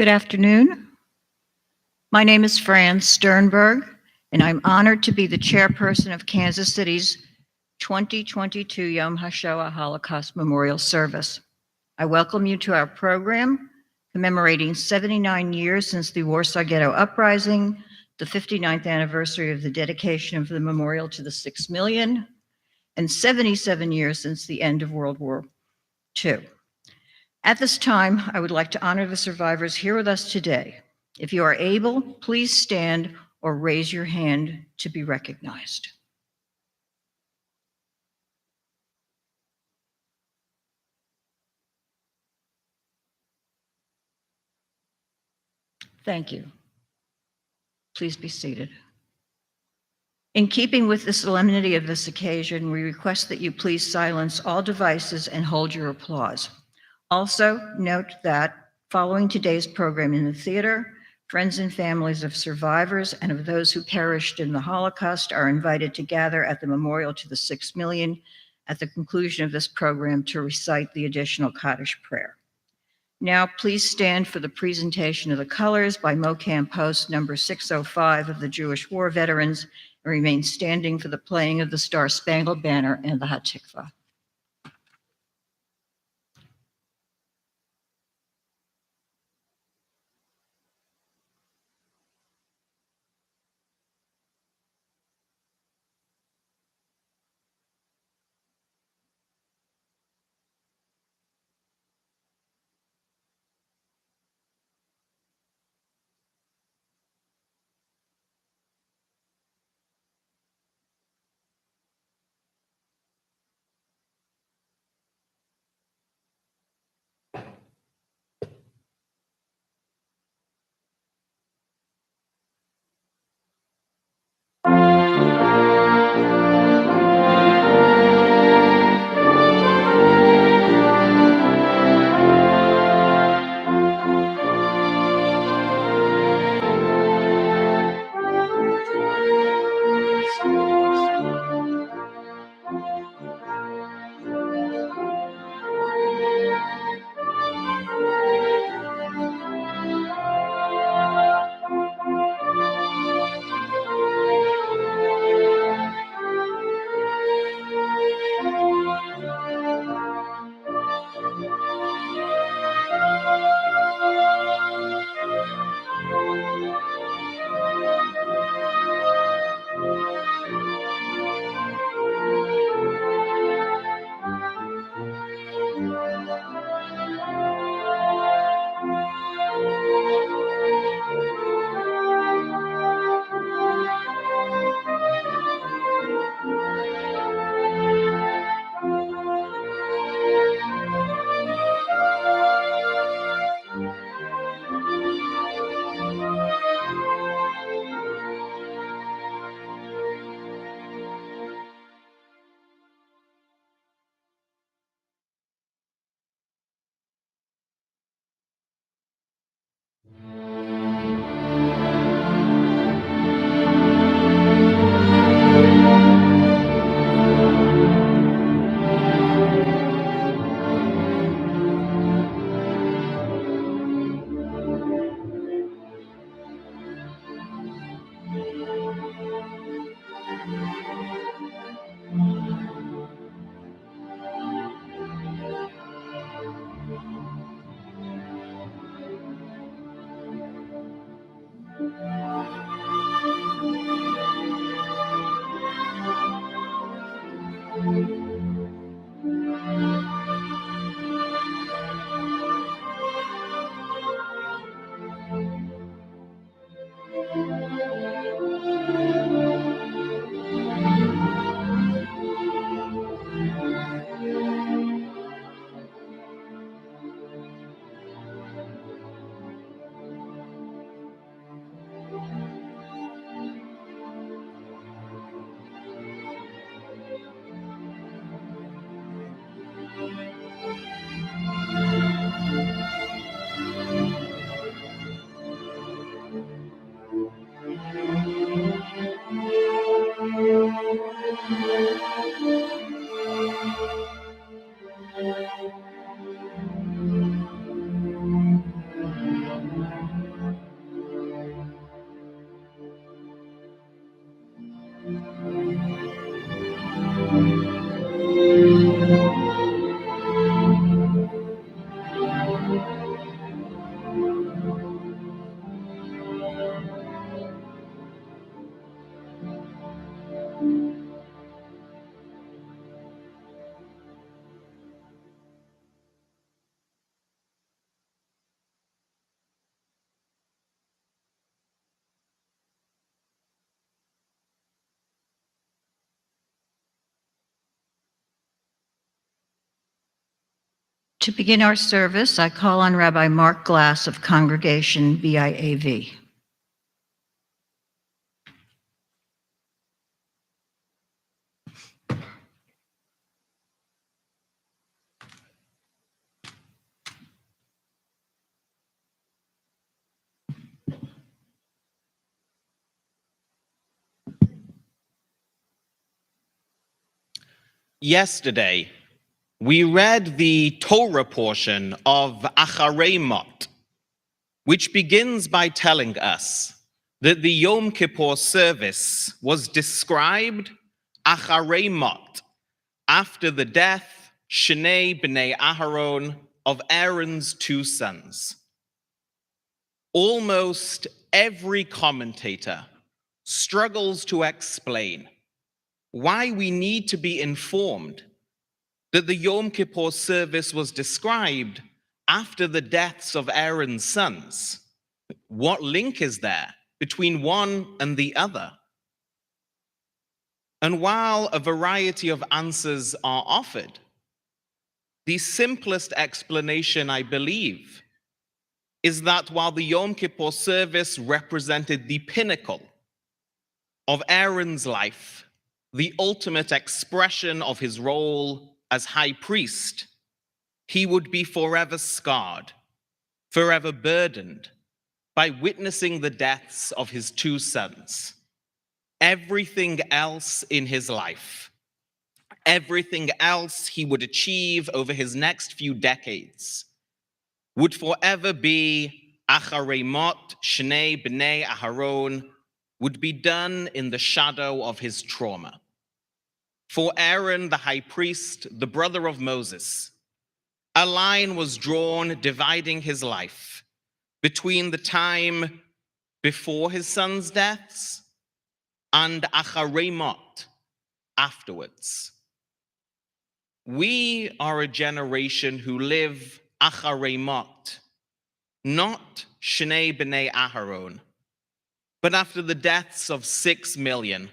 Good afternoon. My name is Fran Sternberg, and I'm honored to be the chairperson of Kansas City's 2022 Yom Hashoah Holocaust Memorial Service. I welcome you to our program commemorating 79 years since the Warsaw Ghetto Uprising, the 59th anniversary of the dedication of the memorial to the 6 million, and 77 years since the end of World War II. At this time, I would like to honor the survivors here with us today. If you are able, please stand or raise your hand to be recognized. Thank you. Please be seated. In keeping with the solemnity of this occasion, we request that you please silence all devices and hold your applause. Also, note that following today's program in the theater, friends and families of survivors and of those who perished in the Holocaust are invited to gather at the memorial to the 6 million at the conclusion of this program to recite the additional Kaddish prayer. Now, please stand for the presentation of the colors by MOCAM Post number 605 of the Jewish War Veterans, and remain standing for the playing of the Star-Spangled Banner and the Hatikvah. To begin our service, I call on Rabbi Mark Glass of Congregation BIAV. Yesterday, we read the Torah portion of Acharei Mot, which begins by telling us that the Yom Kippur service was described Acharei Mot, after the death, Shnei B'nei Aharon, of Aaron's two sons. Almost every commentator struggles to explain why we need to be informed that the Yom Kippur service was described after the deaths of Aaron's sons. What link is there between one and the other? And while a variety of answers are offered, the simplest explanation, I believe, is that while the Yom Kippur service represented the pinnacle of Aaron's life, the ultimate expression of his role as high priest, he would be forever scarred, forever burdened by witnessing the deaths of his two sons. Everything else in his life, everything else he would achieve over his next few decades, would forever be Acharei Mot, Shnei B'nei Aharon, would be done in the shadow of his trauma. For Aaron, the high priest, the brother of Moses, a line was drawn dividing his life between the time before his sons' deaths and Acharei Mot, afterwards. We are a generation who live Acharei Mot, not Shnei B'nei Aharon, but after the deaths of 6 million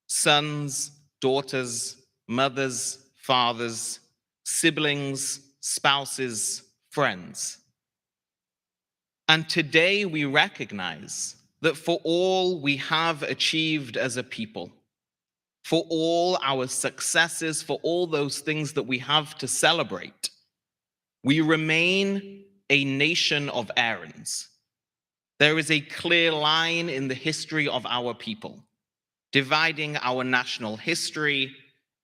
sons, daughters, mothers, fathers, siblings, spouses, friends. And today we recognize that for all we have achieved as a people, for all our successes, for all those things that we have to celebrate, we remain a nation of Aarons. There is a clear line in the history of our people, dividing our national history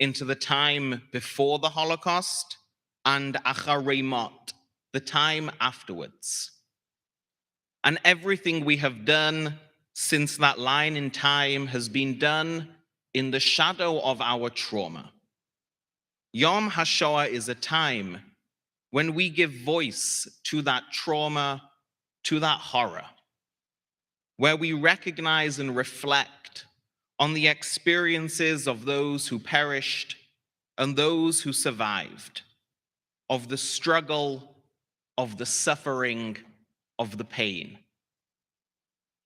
into the time before the Holocaust and Acharei Mot, the time afterwards. And everything we have done since that line in time has been done in the shadow of our trauma. Yom HaShoah is a time when we give voice to that trauma, to that horror. where we recognize and reflect on the experiences of those who perished and those who survived, of the struggle, of the suffering, of the pain.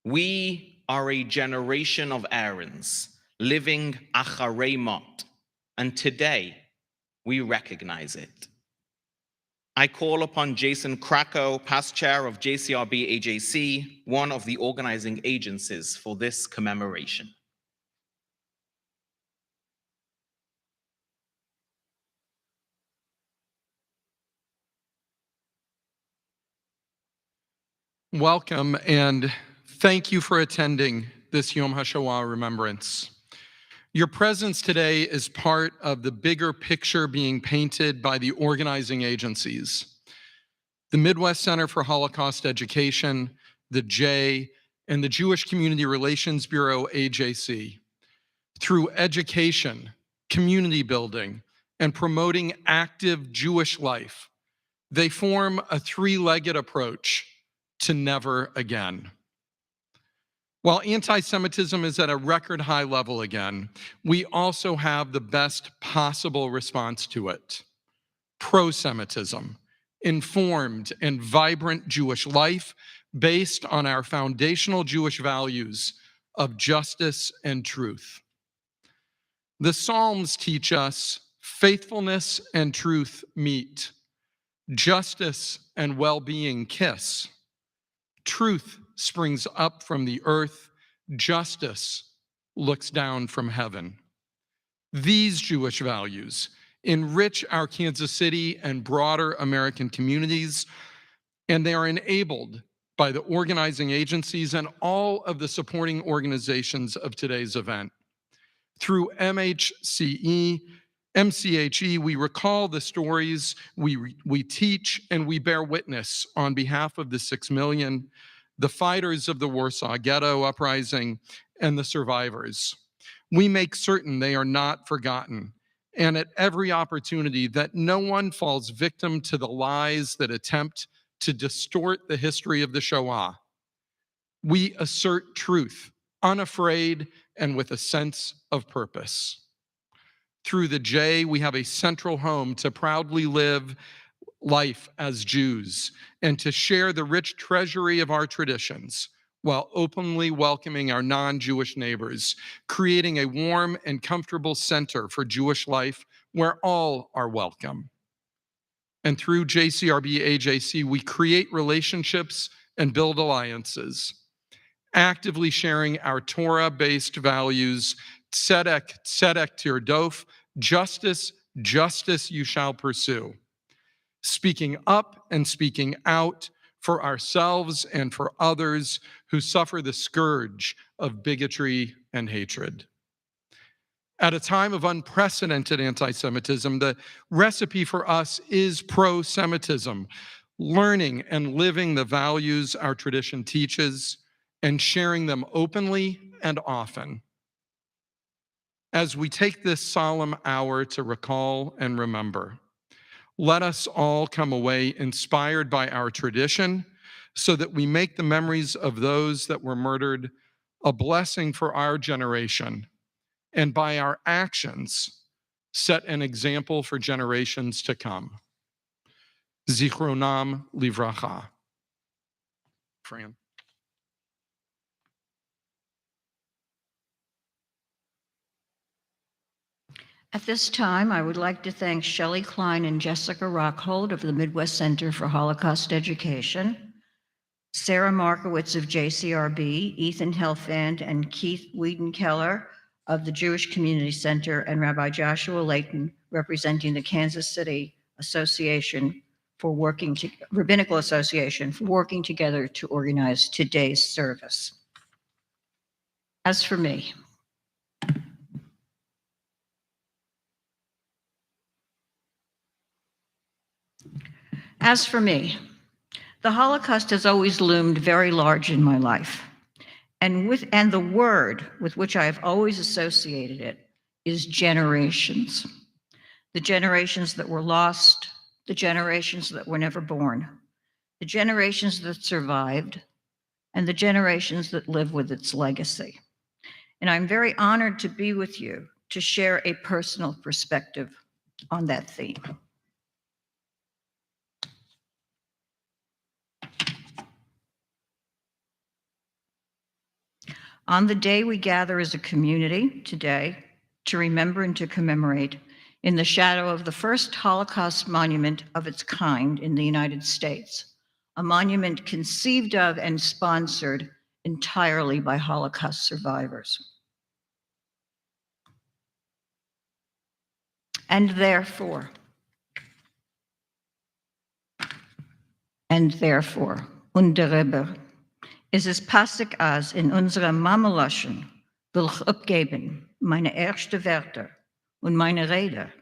We are a generation of Aarons living acharei mot, and today we recognize it. I call upon Jason Krakow, past chair of JCRB AJC, one of the organizing agencies for this commemoration. Welcome, and thank you for attending this Yom HaShoah remembrance. Your presence today is part of the bigger picture being painted by the organizing agencies. The Midwest Center for Holocaust Education, the J, and the Jewish Community Relations Bureau, AJC. Through education, community building, and promoting active Jewish life, they form a three-legged approach to never again. While anti-Semitism is at a record high level again, we also have the best possible response to it. Pro-Semitism, informed and vibrant Jewish life based on our foundational Jewish values of justice and truth. The Psalms teach us faithfulness and truth meet, justice and well-being kiss. Truth springs up from the earth, justice looks down from heaven. These Jewish values enrich our Kansas City and broader American communities, and they are enabled by the organizing agencies and all of the supporting organizations of today's event. Through MCHE, we recall the stories, we teach, and we bear witness on behalf of the 6 million, the fighters of the Warsaw Ghetto Uprising, and the survivors. We make certain they are not forgotten, and at every opportunity that no one falls victim to the lies that attempt to distort the history of the Shoah. We assert truth, unafraid and with a sense of purpose. Through the J, we have a central home to proudly live life as Jews and to share the rich treasury of our traditions while openly welcoming our non-Jewish neighbors, creating a warm and comfortable center for Jewish life where all are welcome. And through JCRB AJC, we create relationships and build alliances, actively sharing our Torah-based values, tzedek, tzedek tirdof, justice, justice you shall pursue. Speaking up and speaking out for ourselves and for others who suffer the scourge of bigotry and hatred. At a time of unprecedented anti-Semitism, the recipe for us is pro-Semitism, learning and living the values our tradition teaches and sharing them openly and often. As we take this solemn hour to recall and remember, let us all come away inspired by our tradition so that we make the memories of those that were murdered a blessing for our generation, and by our actions, set an example for generations to come. Zichronam livracha. Fran. At this time, I would like to thank Shelley Klein and Jessica Rockhold of the Midwest Center for Holocaust Education, Sarah Markowitz of JCRB, Ethan Helfand and Keith Wiedenkeller of the Jewish Community Center, and Rabbi Joshua Layton, representing the Kansas City Association for Rabbinical Association, for working together to organize today's service. As for me, the Holocaust has always loomed very large in my life. And the word with which I have always associated it is generations. The generations that were lost, the generations that were never born, the generations that survived, and the generations that live with its legacy. And I'm very honored to be with you to share a personal perspective on that theme. On the day we gather as a community today to remember and to commemorate in the shadow of the first Holocaust monument of its kind in the United States, a monument conceived of and sponsored entirely by Holocaust survivors. And therefore, unter Rebbe, ist es passig als in unserer Mammeloschen will ich abgeben meine erste Wörter und meine Rede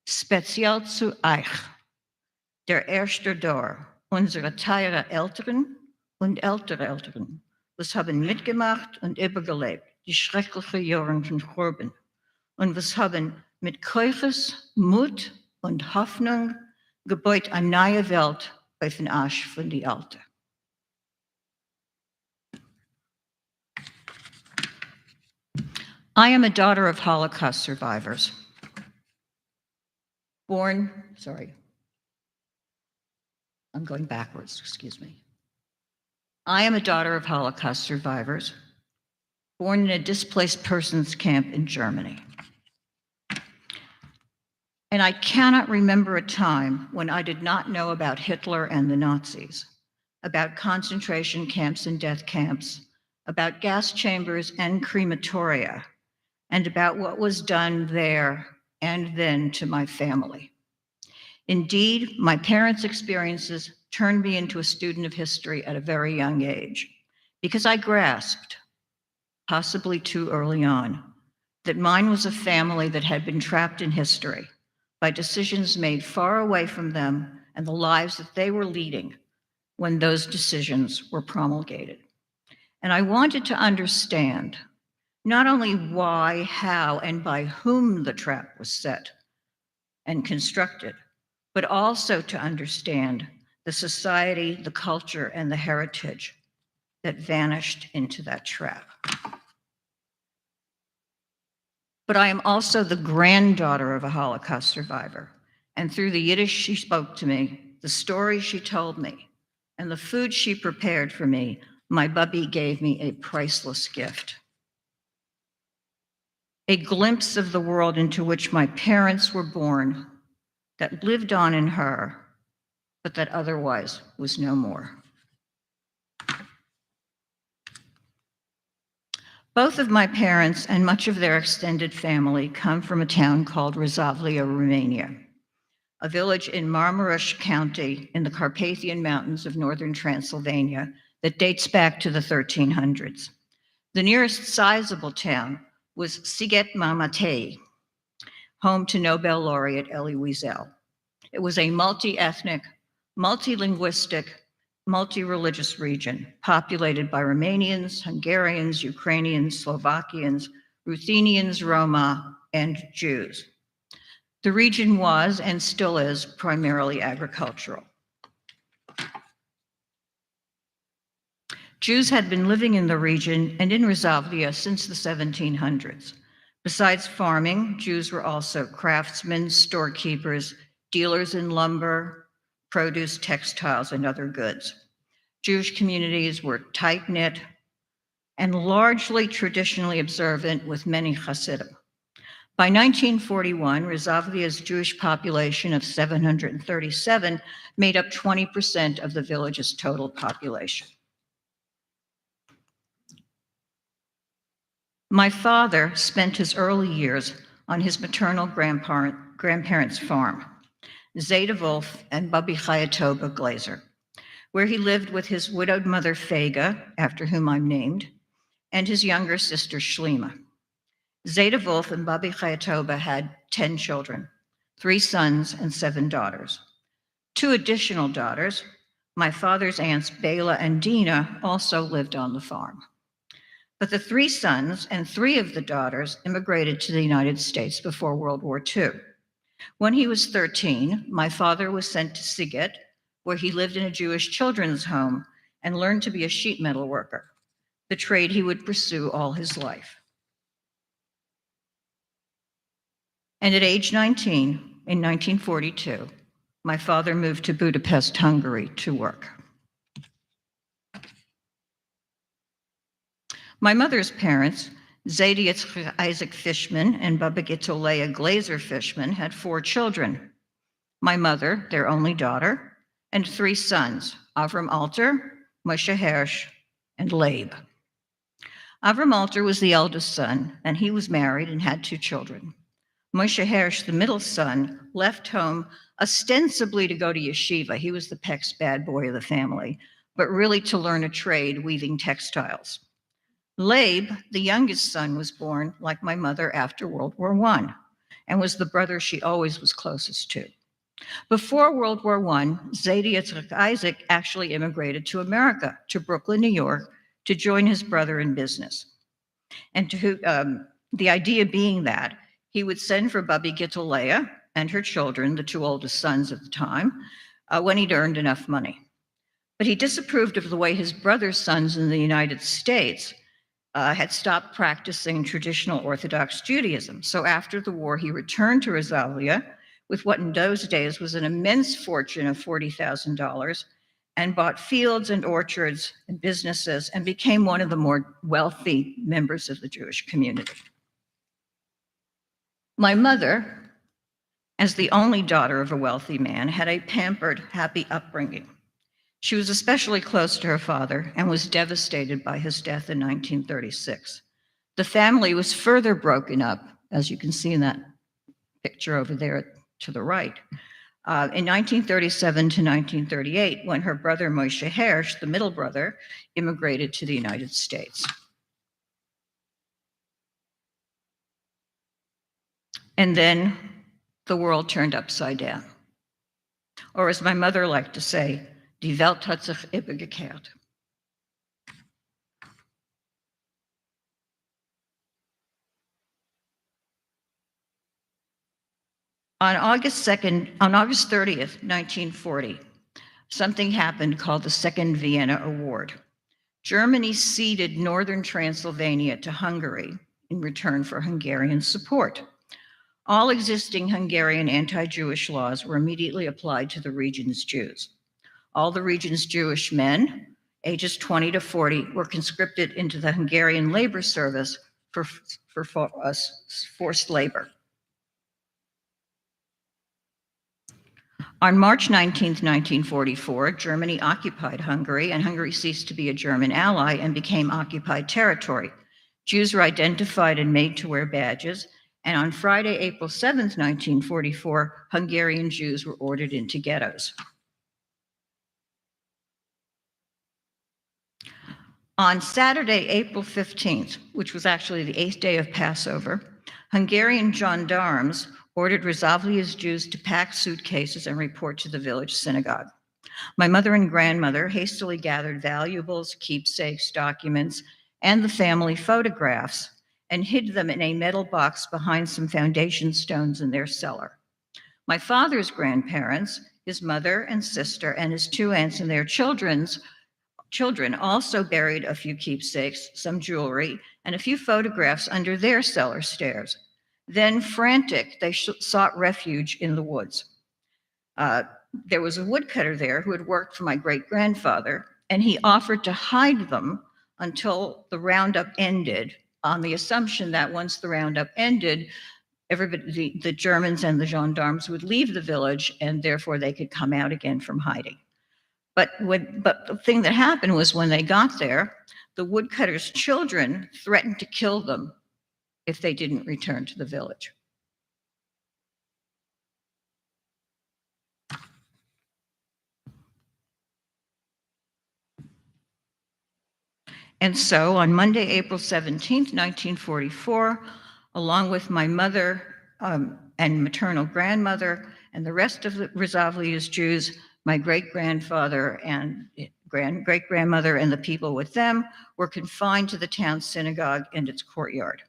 speziell zu euch, der erste Dor, unsere teure Eltern und ältere Eltern, was haben mitgemacht und übergelebt, die schrecklichen Jahre von Chorben, und was haben mit Keuches, Mut und Hoffnung gebaut eine neue Welt auf den Arsch von die alte. I am a daughter of Holocaust survivors. I'm going backwards, excuse me. I am a daughter of Holocaust survivors, born in a displaced persons camp in Germany. And I cannot remember a time when I did not know about Hitler and the Nazis, about concentration camps and death camps, about gas chambers and crematoria, and about what was done there and then to my family. Indeed, my parents' experiences turned me into a student of history at a very young age, because I grasped, possibly too early on, that mine was a family that had been trapped in history by decisions made far away from them and the lives that they were leading when those decisions were promulgated. And I wanted to understand not only why, how, and by whom the trap was set and constructed, but also to understand the society, the culture, and the heritage that vanished into that trap. But I am also the granddaughter of a Holocaust survivor, and through the Yiddish she spoke to me, the stories she told me, and the food she prepared for me, my bubby gave me a priceless gift. A glimpse of the world into which my parents were born, that lived on in her, but that otherwise was no more. Both of my parents and much of their extended family come from a town called Razavlia, Romania, a village in Marmaris County in the Carpathian Mountains of northern Transylvania that dates back to the 1300s. The nearest sizable town was Sziget Marmației, home to Nobel laureate Elie Wiesel. It was a multi-ethnic, multilinguistic, multi-religious region populated by Romanians, Hungarians, Ukrainians, Slovakians, Ruthenians, Roma, and Jews. The region was and still is primarily agricultural. Jews had been living in the region and in Razavlia since the 1700s. Besides farming, Jews were also craftsmen, storekeepers, dealers in lumber, produce, textiles, and other goods. Jewish communities were tight-knit and largely traditionally observant, with many Hasidim. By 1941, Razavlia's Jewish population of 737 made up 20% of the village's total population. My father spent his early years on his maternal grandparents' farm, Zeta Wolf and Bubby Chayatoba Glazer, where he lived with his widowed mother Fega, after whom I'm named, and his younger sister Shlima. Zeta Wolf and Bubby Chayatoba had 10 children, 3 sons and 7 daughters. 2 additional daughters, my father's aunts Bela and Dina, also lived on the farm. But the 3 sons and 3 of the daughters immigrated to the United States before World War II. When he was 13, my father was sent to Sziget, where he lived in a Jewish children's home and learned to be a sheet metal worker, the trade he would pursue all his life. And at age 19, in 1942, my father moved to Budapest, Hungary to work. My mother's parents, Zadie Isaac Fishman and Babagito Leah Glazer Fishman, had 4 children. My mother, their only daughter, and 3 sons, Avram Alter, Moshe Hersh, and Leib. Avram Alter was the eldest son, and he was married and had 2 children. Moshe Hersh, the middle son, left home ostensibly to go to yeshiva. He was the Peck's bad boy of the family, but really to learn a trade weaving textiles. Leib, the youngest son, was born, like my mother, after World War I, and was the brother she always was closest to. Before World War I, Zadie Yitzchak Isaac actually immigrated to America, to Brooklyn, New York, to join his brother in business. And the idea being that he would send for Bubby Gittel Leah and her children, the 2 oldest sons at the time, when he'd earned enough money. But he disapproved of the way his brother's sons in the United States had stopped practicing traditional Orthodox Judaism. So after the war, he returned to Rosalia with what in those days was an immense fortune of $40,000 and bought fields and orchards and businesses and became one of the more wealthy members of the Jewish community. My mother, as the only daughter of a wealthy man, had a pampered, happy upbringing. She was especially close to her father and was devastated by his death in 1936. The family was further broken up, as you can see in that picture over there to the right, in 1937 to 1938, when her brother Moshe Hersh, the middle brother, immigrated to the United States. And then the world turned upside down. Or as my mother liked to say, die Welt hat sich übergekehrt. On August 30th, 1940, something happened called the Second Vienna Award. Germany ceded northern Transylvania to Hungary in return for Hungarian support. All existing Hungarian anti-Jewish laws were immediately applied to the region's Jews. All the region's Jewish men, ages 20 to 40, were conscripted into the Hungarian labor service for forced labor. On March 19, 1944, Germany occupied Hungary, and Hungary ceased to be a German ally and became occupied territory. Jews were identified and made to wear badges, and on Friday, April 7, 1944, Hungarian Jews were ordered into ghettos. On Saturday, April 15th, which was actually the 8th day of Passover, Hungarian gendarmes ordered Rozavlia's Jews to pack suitcases and report to the village synagogue. My mother and grandmother hastily gathered valuables, keepsakes, documents, and the family photographs and hid them in a metal box behind some foundation stones in their cellar. My father's grandparents, his mother and sister, and his 2 aunts and their children also buried a few keepsakes, some jewelry, and a few photographs under their cellar stairs. Then, frantic, they sought refuge in the woods. There was a woodcutter there who had worked for my great-grandfather, and he offered to hide them until the roundup ended, on the assumption that once the roundup ended, everybody, the Germans and the gendarmes would leave the village, and therefore they could come out again from hiding. But the thing that happened was when they got there, the woodcutter's children threatened to kill them if they didn't return to the village. And so on Monday, April 17th, 1944, along with my mother and maternal grandmother and the rest of the Rozavlia's Jews, my great-grandfather and great-grandmother and the people with them were confined to the town synagogue and its courtyard.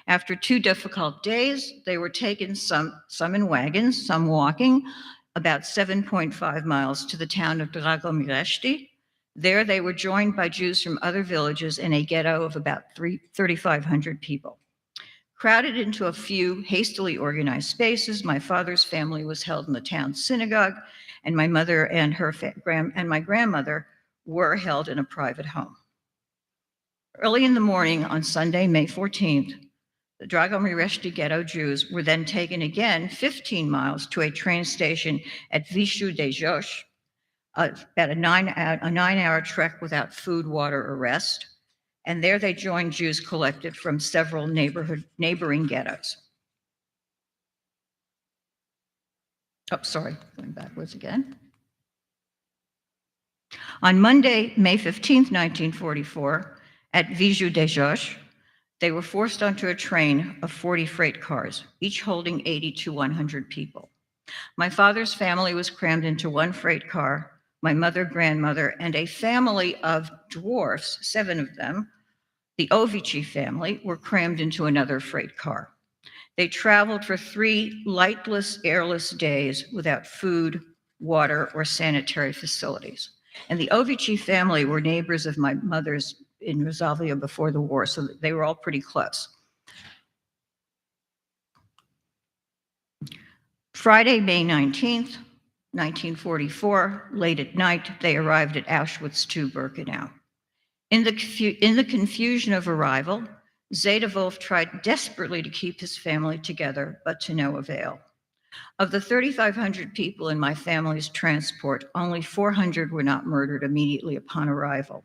After 2 difficult days, they were taken, some in wagons, some walking, about 7.5 miles to the town of Dragomireshti, There they were joined by Jews from other villages in a ghetto of about 3,500 people. Crowded into a few hastily organized spaces, my father's family was held in the town synagogue, and my mother and my grandmother were held in a private home. Early in the morning on Sunday, May 14th, the Dragomir ghetto Jews were then taken again 15 miles to a train station at Vishu de Josh, about a 9-hour trek without food, water, or rest. And there they joined Jews collected from several neighboring ghettos. Oh, sorry, going backwards again. On Monday, May 15th, 1944, at Vishu de Josh, they were forced onto a train of 40 freight cars, each holding 80 to 100 people. My father's family was crammed into one freight car. My mother, grandmother, and a family of dwarfs, 7 of them, the Ovici family, were crammed into another freight car. They traveled for 3 lightless, airless days without food, water, or sanitary facilities. And the Ovici family were neighbors of my mother's in Rosalia before the war, so they were all pretty close. Friday, May 19th, 1944, late at night, they arrived at Auschwitz II-Birkenau. In the confusion of arrival, Zeta Wolf tried desperately to keep his family together, but to no avail. Of the 3,500 people in my family's transport, only 400 were not murdered immediately upon arrival.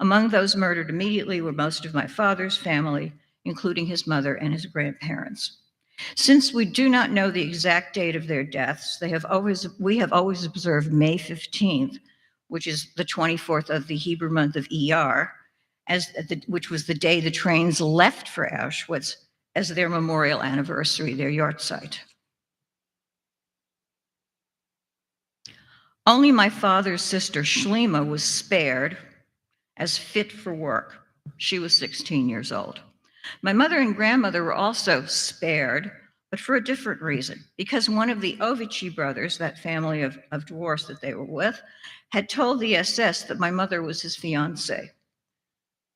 Among those murdered immediately were most of my father's family, including his mother and his grandparents. Since we do not know the exact date of their deaths, we have always observed May 15th, which is the 24th of the Hebrew month of Iyar, which was the day the trains left for Auschwitz, as their memorial anniversary, their yahrzeit. Only my father's sister Shlima was spared as fit for work. She was 16 years old. My mother and grandmother were also spared, but for a different reason, because one of the Ovici brothers, that family of dwarfs that they were with, had told the SS that my mother was his fiancée.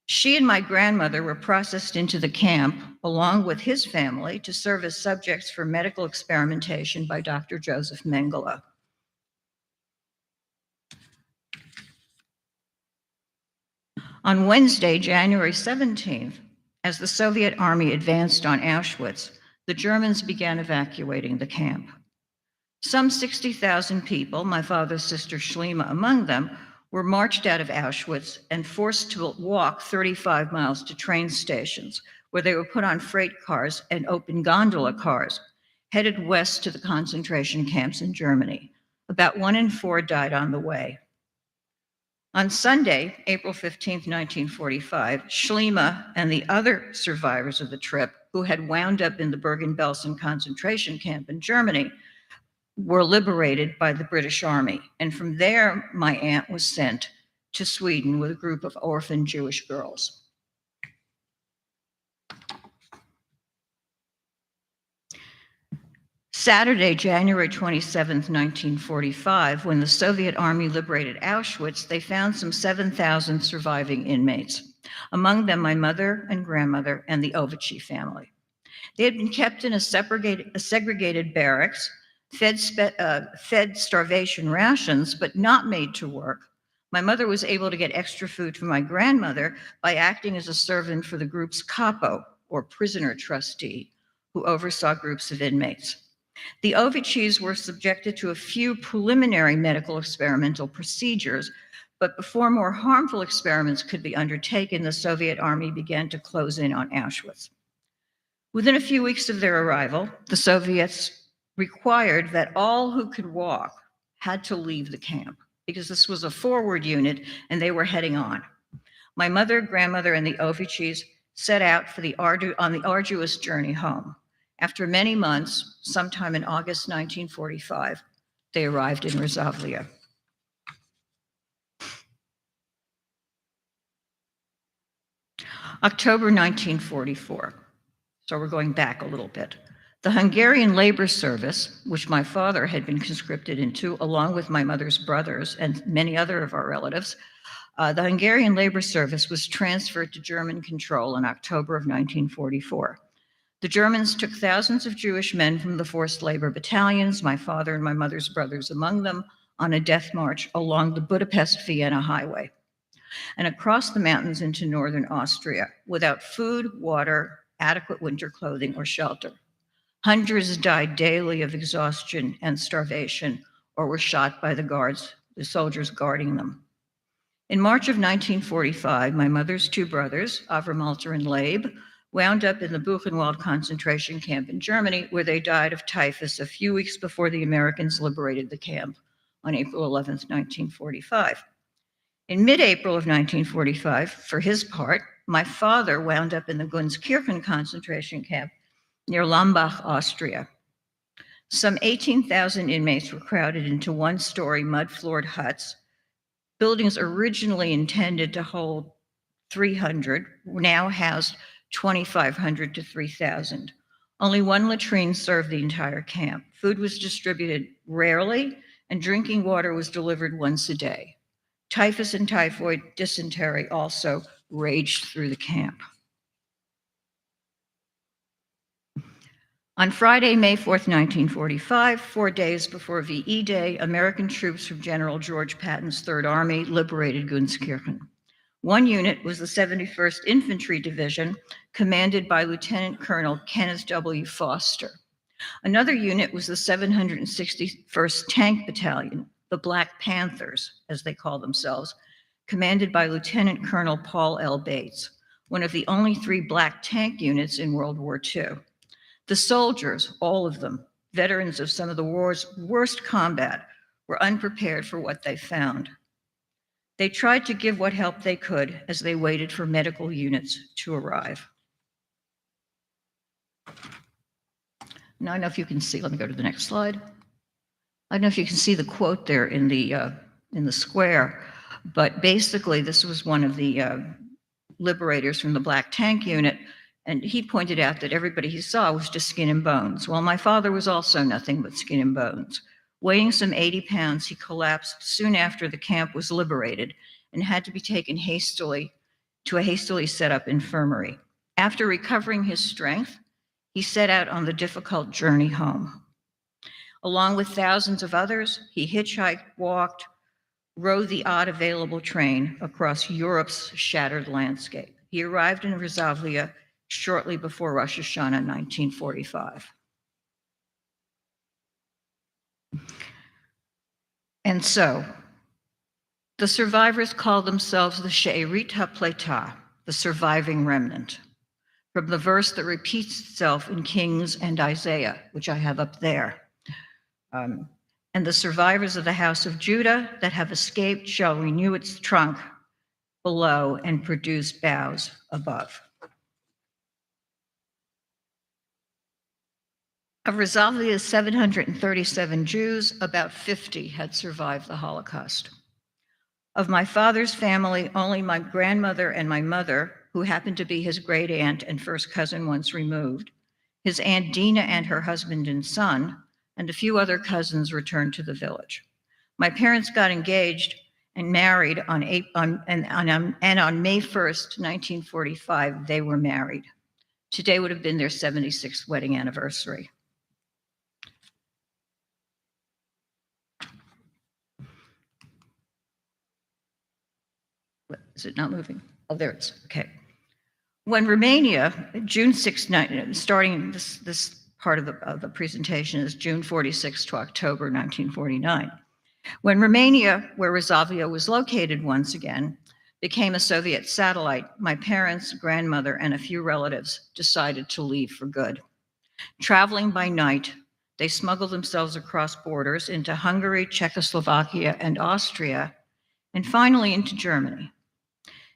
She and my grandmother were processed into the camp along with his family to serve as subjects for medical experimentation by Dr. Joseph Mengele. On Wednesday, January 17th, as the Soviet army advanced on Auschwitz, the Germans began evacuating the camp. Some 60,000 people, my father's sister Shlima among them, were marched out of Auschwitz and forced to walk 35 miles to train stations, where they were put on freight cars and open gondola cars, headed west to the concentration camps in Germany. About 1 in 4 died on the way. On Sunday, April 15th, 1945, Shlima and the other survivors of the trip, who had wound up in the Bergen-Belsen concentration camp in Germany, were liberated by the British Army. And from there, my aunt was sent to Sweden with a group of orphan Jewish girls. Saturday, January 27th, 1945, when the Soviet army liberated Auschwitz, they found some 7,000 surviving inmates, among them my mother and grandmother and the Ovici family. They had been kept in a segregated barracks, fed starvation rations, but not made to work. My mother was able to get extra food from my grandmother by acting as a servant for the group's capo, or prisoner trustee, who oversaw groups of inmates. The Ovicis were subjected to a few preliminary medical experimental procedures, but before more harmful experiments could be undertaken, the Soviet army began to close in on Auschwitz. Within a few weeks of their arrival, the Soviets required that all who could walk had to leave the camp, because this was a forward unit and they were heading on. My mother, grandmother, and the Ovicis set out on the arduous journey home. After many months, sometime in August 1945, they arrived in Rosalia. October 1944. So we're going back a little bit. The Hungarian Labor Service, which my father had been conscripted into, along with my mother's brothers and many other of our relatives, The Hungarian labor service was transferred to German control in October of 1944. The Germans took thousands of Jewish men from the forced labor battalions, my father and my mother's brothers among them, on a death march along the Budapest-Vienna highway and across the mountains into northern Austria without food, water, adequate winter clothing, or shelter. Hundreds died daily of exhaustion and starvation or were shot by the soldiers guarding them. In March of 1945, my mother's two brothers, Avramalter and Leib, wound up in the Buchenwald concentration camp in Germany, where they died of typhus a few weeks before the Americans liberated the camp on April 11, 1945. In mid-April of 1945, for his part, my father wound up in the Gunskirchen concentration camp near Lambach, Austria. Some 18,000 inmates were crowded into one-story mud-floored huts. Buildings originally intended to hold 300 now housed 2,500 to 3,000. Only one latrine served the entire camp. Food was distributed rarely, and drinking water was delivered once a day. Typhus and typhoid dysentery also raged through the camp. On Friday, May 4th, 1945, 4 days before VE Day, American troops from General George Patton's Third Army liberated Gunskirchen. One unit was the 71st Infantry Division, commanded by Lieutenant Colonel Kenneth W. Foster. Another unit was the 761st Tank Battalion, the Black Panthers, as they call themselves, commanded by Lieutenant Colonel Paul L. Bates, one of the only 3 black tank units in World War II. The soldiers, all of them, veterans of some of the war's worst combat, were unprepared for what they found. They tried to give what help they could as they waited for medical units to arrive. Now, I don't know if you can see, let me go to the next slide. I don't know if you can see the quote there in the square, but basically this was one of the liberators from the Black Tank Unit, and he pointed out that everybody he saw was just skin and bones. Well, my father was also nothing but skin and bones. Weighing some 80 pounds, he collapsed soon after the camp was liberated and had to be taken to a hastily set up infirmary. After recovering his strength, he set out on the difficult journey home. Along with thousands of others, he hitchhiked, walked, rode the odd available train across Europe's shattered landscape. He arrived in Resavlia shortly before Rosh Hashanah 1945. And so, the survivors call themselves the She'erit HaPleitah, the surviving remnant, from the verse that repeats itself in Kings and Isaiah, which I have up there. And the survivors of the house of Judah that have escaped shall renew its trunk below and produce boughs above. Of Resavlia's 737 Jews, about 50 had survived the Holocaust. Of my father's family, only my grandmother and my mother, who happened to be his great aunt and first cousin once removed, his Aunt Dina and her husband and son, and a few other cousins returned to the village. My parents got engaged and married on May 1st, 1945, they were married. Today would have been their 76th wedding anniversary. Is it not moving? Oh, there it is. Okay. When Romania, June 6, starting this part of the presentation is June 46 to October 1949. When Romania, where Resavlia was located once again, became a Soviet satellite, my parents, grandmother, and a few relatives decided to leave for good. Traveling by night, they smuggled themselves across borders into Hungary, Czechoslovakia, and Austria, and finally into Germany.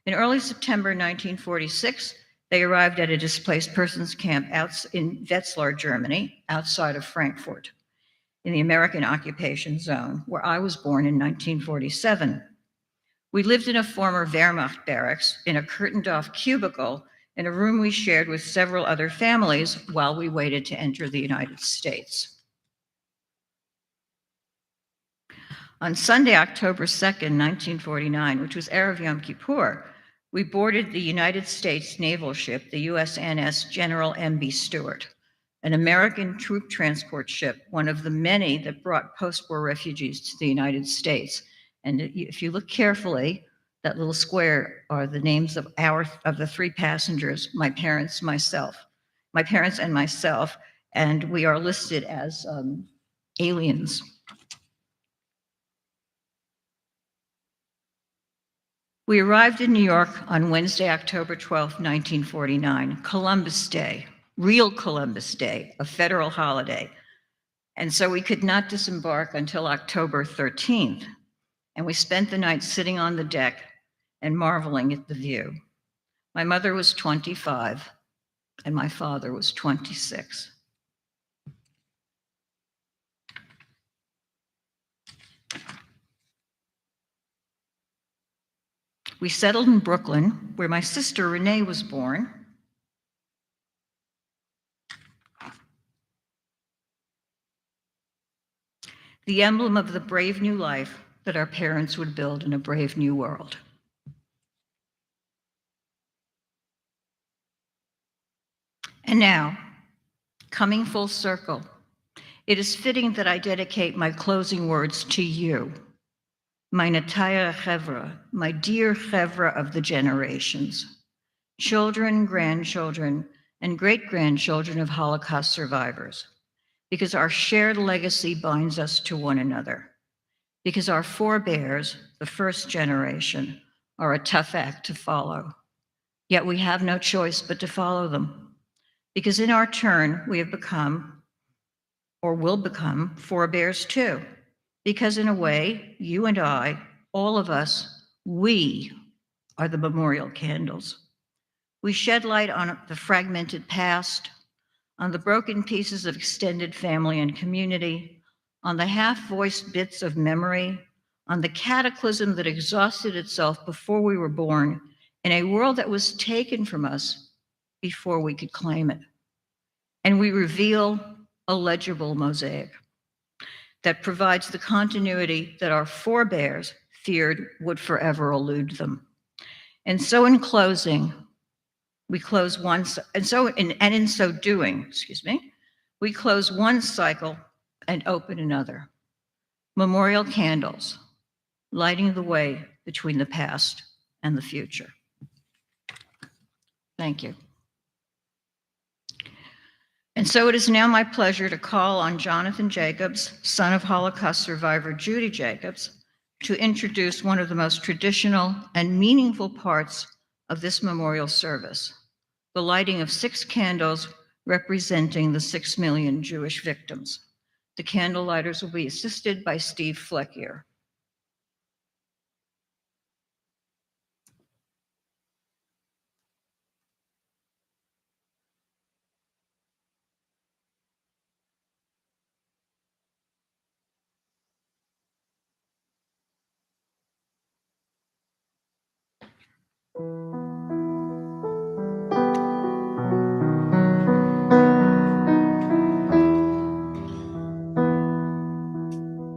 In early September 1946, they arrived at a displaced persons camp in Wetzlar, Germany, outside of Frankfurt, in the American occupation zone, where I was born in 1947. We lived in a former Wehrmacht barracks in a curtained-off cubicle in a room we shared with several other families while we waited to enter the United States. On Sunday, October 2nd, 1949, which was Erev Yom Kippur, we boarded the United States naval ship, the USNS General M.B. Stewart, an American troop transport ship, one of the many that brought post-war refugees to the United States. And if you look carefully, that little square are the names of the three passengers, my parents and myself, and we are listed as aliens. We arrived in New York on Wednesday, October 12th, 1949, Columbus Day, real Columbus Day, a federal holiday. And so we could not disembark until October 13th. And we spent the night sitting on the deck and marveling at the view. My mother was 25 and my father was 26. We settled in Brooklyn, where my sister Renee was born. The emblem of the brave new life that our parents would build in a brave new world. And now, coming full circle, it is fitting that I dedicate my closing words to you, my Nataya Chevra, my dear Chevra of the generations, children, grandchildren, and great-grandchildren of Holocaust survivors, because our shared legacy binds us to one another, because our forebears, the first generation, are a tough act to follow, yet we have no choice but to follow them, because in our turn, we have become, or will become, forebears too, because in a way, you and I, all of us, we are the memorial candles. We shed light on the fragmented past, on the broken pieces of extended family and community, on the half-voiced bits of memory, on the cataclysm that exhausted itself before we were born, in a world that was taken from us before we could claim it. And we reveal a legible mosaic that provides the continuity that our forebears feared would forever elude them. And so in closing, we close one, in so doing, we close one cycle and open another. Memorial candles, lighting the way between the past and the future. Thank you. And so it is now my pleasure to call on Jonathan Jacobs, son of Holocaust survivor Judy Jacobs, to introduce one of the most traditional and meaningful parts of this memorial service, the lighting of 6 candles representing the 6 million Jewish victims. The candle lighters will be assisted by Steve Fleckier.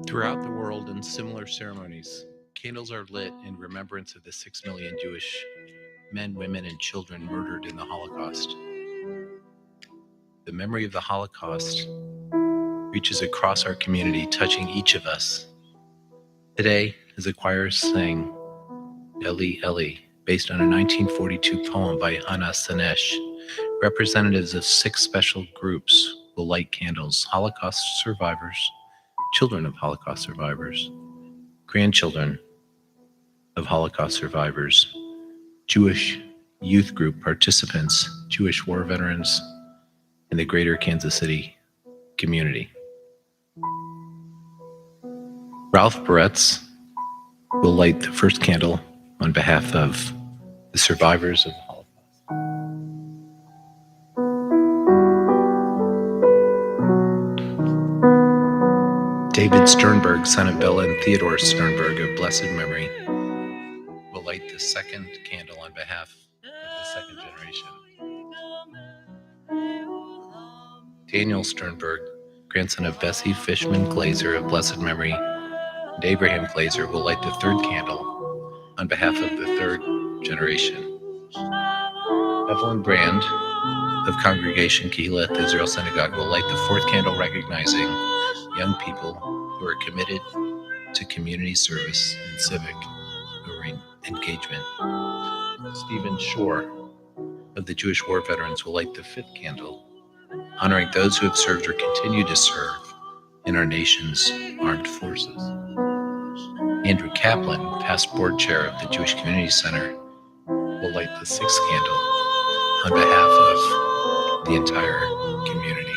Throughout the world, in similar ceremonies, candles are lit in remembrance of the 6 million Jewish men, women, and children murdered in the Holocaust. The memory of the Holocaust reaches across our community, touching each of us. Today, as the choir sang Eli, Eli, based on a 1942 poem by Hannah Sanesh, representatives of 6 special groups will light candles: Holocaust survivors, children of Holocaust survivors, grandchildren of Holocaust survivors, Jewish youth group participants, Jewish war veterans, and the greater Kansas City community. Ralph Barretz will light the first candle on behalf of the survivors of the Holocaust. David Sternberg, son of Bella and Theodore Sternberg of blessed memory, will light the second candle on behalf of the second generation. Daniel Sternberg, grandson of Bessie Fishman Glazer of blessed memory, And Abraham Glazer will light the third candle on behalf of the third generation. Evelyn Brand of Congregation Kehillat Israel Synagogue will light the fourth candle, recognizing young people who are committed to community service and civic engagement. Stephen Shore of the Jewish War Veterans will light the fifth candle, honoring those who have served or continue to serve in our nation's armed forces. Andrew Kaplan, past board chair of the Jewish Community Center, will light the sixth candle on behalf of the entire community.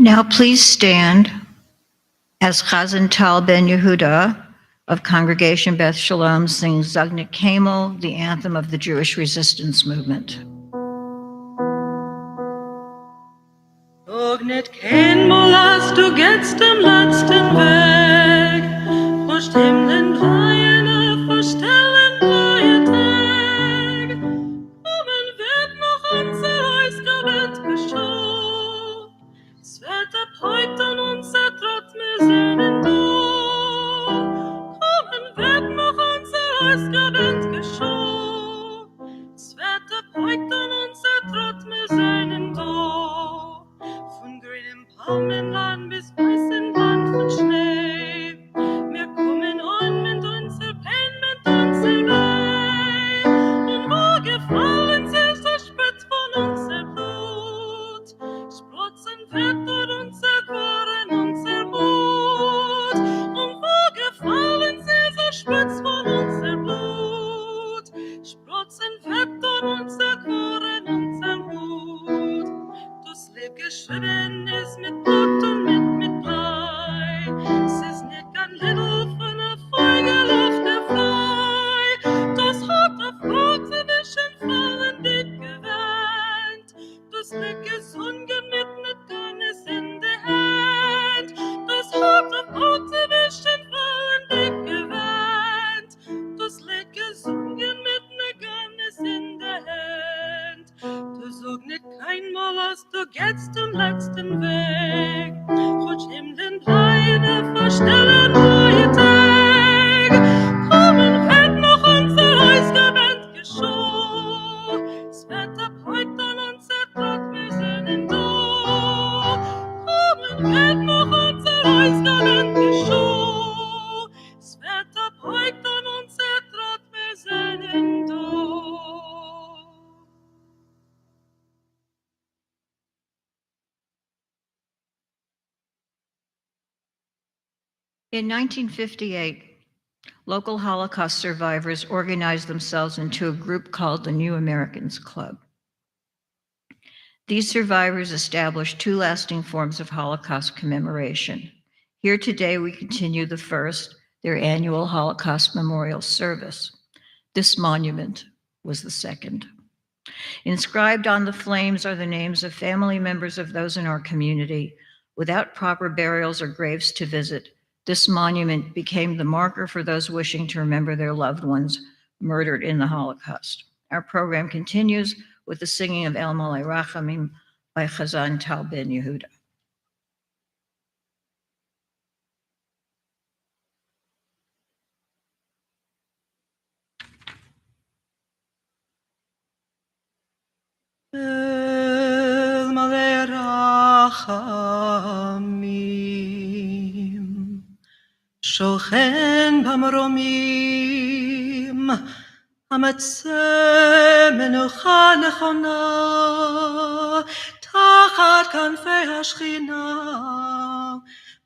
Now please stand as Chazan Tal Ben Yehuda of Congregation Beth Shalom sings Zagnik Kamel, the anthem of the Jewish resistance movement. Ognet Kamel, als du gehst am letzten Weg, musst Himmeln weihen, verstellen neue Tag. Kommen wird noch unser Eisgewett geschaut, es wird ab heute an unser Trott wir sehnen da. Kommen wird noch unser Eisgewett geschaut, es wird ab heute an unser Trott wir sehnen da. Von grünem Palmenland bis weißem Land von Schnee, wir kommen an mit unser Pein, mit unser Weh. Und wo gefallen ist der Spitz von unser Blut, sprotzen wird durch unser Korn, unser Mut. Und wo gefallen ist der Spitz von unser Blut, sprotzen wird durch unser Korn, unser Mut. Das Leben geschrieben ist mit Blut und mit Blei. Es ist nicht kein Little von der Vogel auf der Frei. Das hat der Frau zwischen Fallen dick gewähnt. Das Leben gesungen mit Garnis in der Hand. Das hat der Frau zwischen Fallen dick gewähnt. Das Leben gesungen mit Garnis in der Hand. Du sag nicht keinmal, als du gehst am letzten Weg. Rutsch Himmeln Beine, verstellen neue Tag. Kommen wird noch unser Eisgewand geschah. Es wird ab heute an unser Trott wir sehnen da. Kommen wird noch unser Eisgewand geschah. Es wird ab heute an unser Trott wir sehnen da. In 1958, local Holocaust survivors organized themselves into a group called the New Americans Club. These survivors established two lasting forms of Holocaust commemoration. Here today, we continue the first, their annual Holocaust Memorial Service. This monument was the second. Inscribed on the flames are the names of family members of those in our community. Without proper burials or graves to visit, this monument became the marker for those wishing to remember their loved ones murdered in the Holocaust. Our program continues with the singing of El Malei Rachamim by Chazan Tal Ben Yehuda. El Malei Rachamim שוכן במרומים, המצא מנוחה נכונה, תחת כנפי השכינה,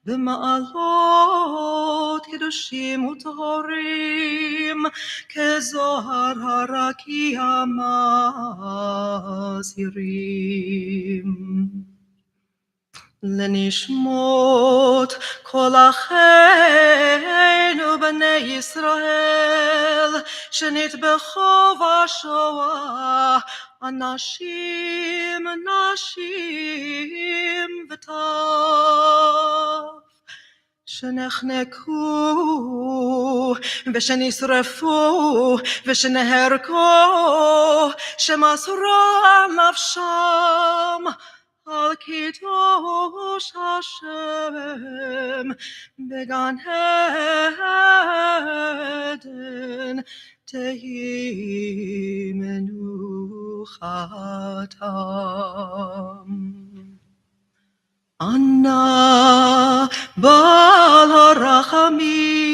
במעלות קדושים וטהורים, כזוהר הרקיע מזהירים. לנשמות כל אחינו בני ישראל שנטבחו בשואה, אנשים, נשים וטף, שנחנקו ושנשרפו ושנהרגו, שמסרו על נפשם על קידוש השם בגן עדן, תהי מנוחתם. אנא בעל הרחמים,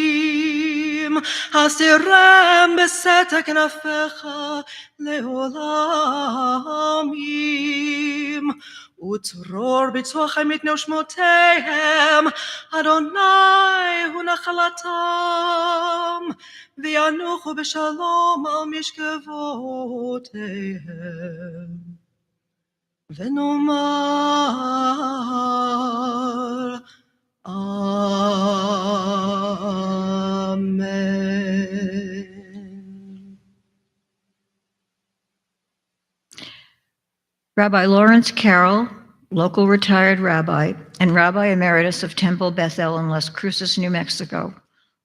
הסירם בסתר כנפיך לעולמים, וצרור בצורכם מפני שמותיהם, אדוני הוא נחלתם, וינוחו בשלום על משכבותיהם. ונאמר אמן. Rabbi Lawrence Carroll, local retired rabbi and Rabbi Emeritus of Temple Bethel in Las Cruces, New Mexico,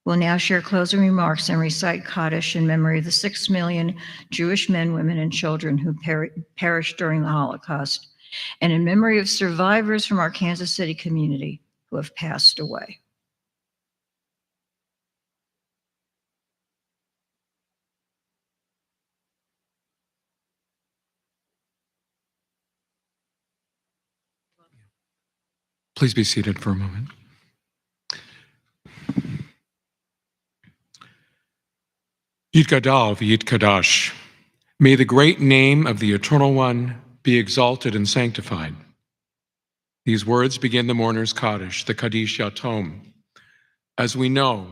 will now share closing remarks and recite Kaddish in memory of the 6 million Jewish men, women, and children who perished during the Holocaust, and in memory of survivors from our Kansas City community who have passed away. Please be seated for a moment. Yitgadal v'yitkadash. May the great name of the Eternal One be exalted and sanctified. These words begin the mourner's Kaddish, the Kaddish Yatom. As we know,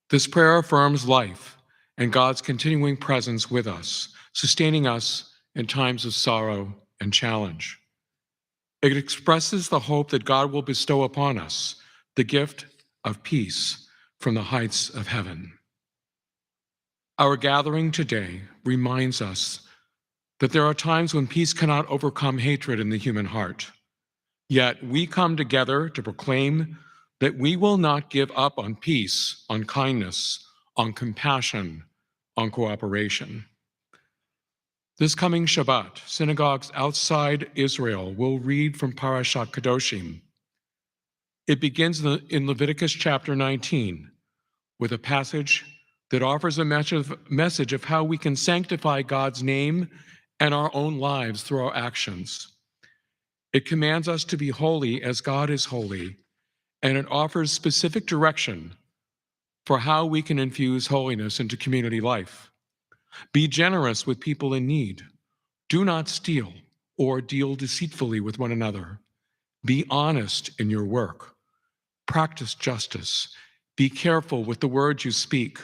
this prayer affirms life and God's continuing presence with us, sustaining us in times of sorrow and challenge. It expresses the hope that God will bestow upon us the gift of peace from the heights of heaven. Our gathering today reminds us that there are times when peace cannot overcome hatred in the human heart. Yet we come together to proclaim that we will not give up on peace, on kindness, on compassion, on cooperation. This coming Shabbat, synagogues outside Israel will read from Parashat Kedoshim. It begins in Leviticus chapter 19 with a passage that offers a message of how we can sanctify God's name and our own lives through our actions. It commands us to be holy as God is holy, and it offers specific direction for how we can infuse holiness into community life. Be generous with people in need. Do not steal or deal deceitfully with one another. Be honest in your work. Practice justice. Be careful with the words you speak.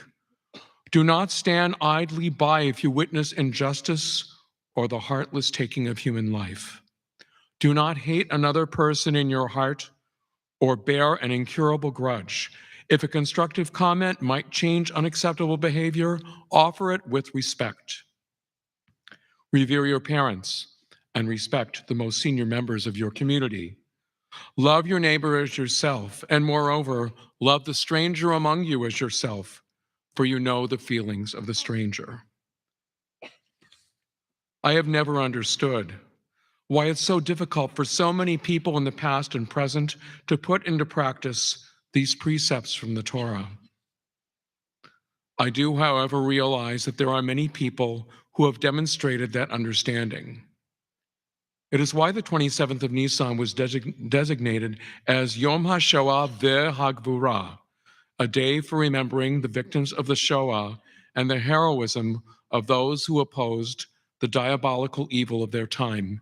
Do not stand idly by if you witness injustice or the heartless taking of human life. Do not hate another person in your heart or bear an incurable grudge. If a constructive comment might change unacceptable behavior, offer it with respect. Revere your parents and respect the most senior members of your community. Love your neighbor as yourself, and moreover, love the stranger among you as yourself, for you know the feelings of the stranger. I have never understood why it's so difficult for so many people in the past and present to put into practice these precepts from the Torah. I do, however, realize that there are many people who have demonstrated that understanding. It is why the 27th of Nisan was designated as Yom Hashoah ve'Hagvura, a day for remembering the victims of the Shoah and the heroism of those who opposed the diabolical evil of their time.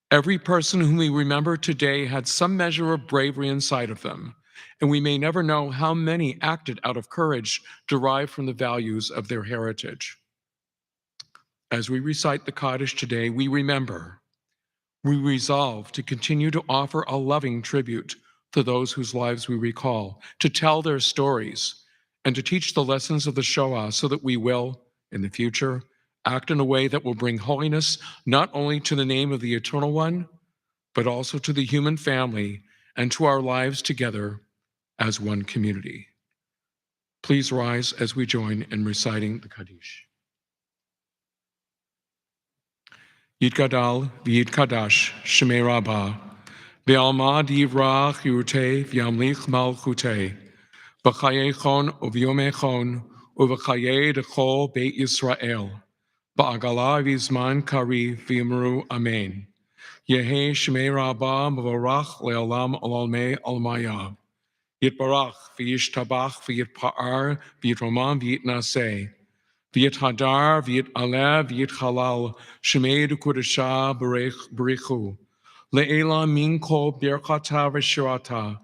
Every person whom we remember today had some measure of bravery inside of them, and we may never know how many acted out of courage derived from the values of their heritage. As we recite the Kaddish today, we remember. We resolve to continue to offer a loving tribute to those whose lives we recall, to tell their stories, and to teach the lessons of the Shoah so that we will, in the future, act in a way that will bring holiness not only to the name of the Eternal One, but also to the human family and to our lives together as one community. Please rise as we join in reciting the Kaddish. Yitgadal v'yitkadash shemei Rabbah, v'alma divrach yurtei v'yamlich malchutei, v'chayei chon u'v'yomei chon u'v'chayei dechol beit Yisrael, ba'agala v'zman kari v'yimru amen. Yehi shemei Rabbah mevorach le'olam olamei almaya. Yitbarach v'yishtabach v'yitpa'ar v'yitromam v'yitnaseh. V'yit hadar, v'yit alev, v'yit halal, shemei d'kudesha b'rechu. Le'ela min kol birchata v'shirata,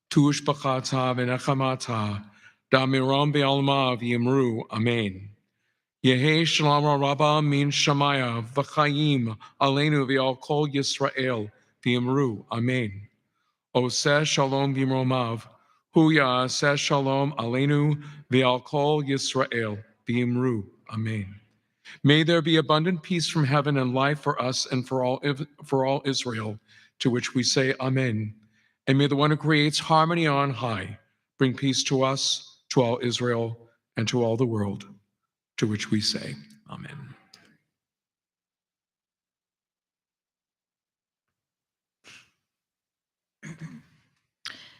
tushbachata v'nechamata, da'miram be'alma v'yimru, amen. Yehi shalom rabba min shamaya, v'chayim, aleinu v'al kol Yisrael, v'yimru, amen. Oseh shalom v'imromav, huya aseh shalom aleinu v'al kol Yisrael, v'yimru, amen. May there be abundant peace from heaven and life for us and for all Israel, to which we say amen. And may the one who creates harmony on high bring peace to us, to all Israel, and to all the world, to which we say amen.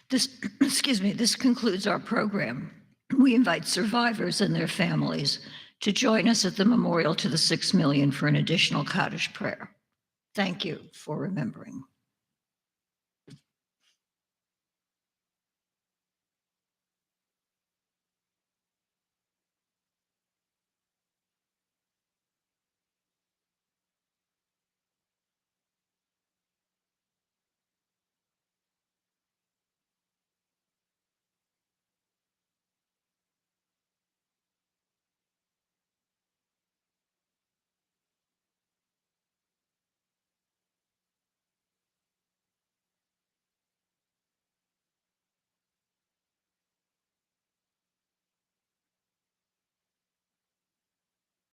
This concludes our program. We invite survivors and their families to join us at the memorial to the 6 million for an additional Kaddish prayer. Thank you for remembering.